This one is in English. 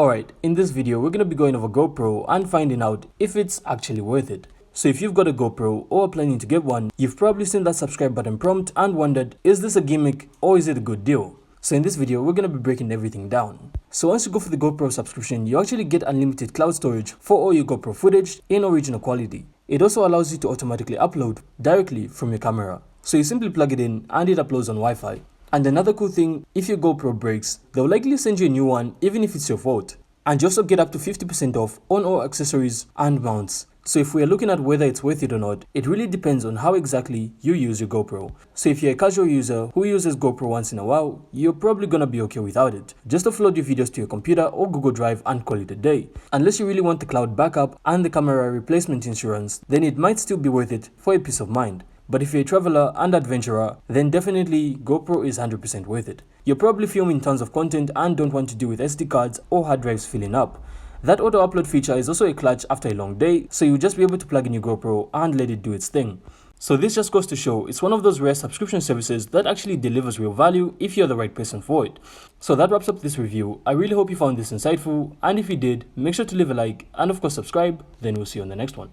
Alright, in this video we're going to be going over GoPro and finding out if it's actually worth it. So if you've got a GoPro or are planning to get one, you've probably seen that subscribe button prompt and wondered, is this a gimmick or is it a good deal? So in this video we're going to be breaking everything down. So once you go for the GoPro subscription, you actually get unlimited cloud storage for all your GoPro footage in original quality. It also allows you to automatically upload directly from your camera. So you simply plug it in and it uploads on Wi-Fi. And another cool thing, if your GoPro breaks, they'll likely send you a new one even if it's your fault. And you also get up to 50% off on all accessories and mounts. So if we are looking at whether it's worth it or not, it really depends on how exactly you use your GoPro. So if you're a casual user who uses GoPro once in a while, you're probably gonna be okay without it. Just upload your videos to your computer or Google Drive and call it a day. Unless you really want the cloud backup and the camera replacement insurance, then it might still be worth it for a peace of mind. But if you're a traveler and adventurer, then definitely GoPro is 100% worth it. You're probably filming tons of content and don't want to deal with SD cards or hard drives filling up. That auto upload feature is also a clutch after a long day, so you'll just be able to plug in your GoPro and let it do its thing. So this just goes to show it's one of those rare subscription services that actually delivers real value if you're the right person for it. So that wraps up this review. I really hope you found this insightful, and if you did, make sure to leave a like and of course subscribe, then we'll see you on the next one.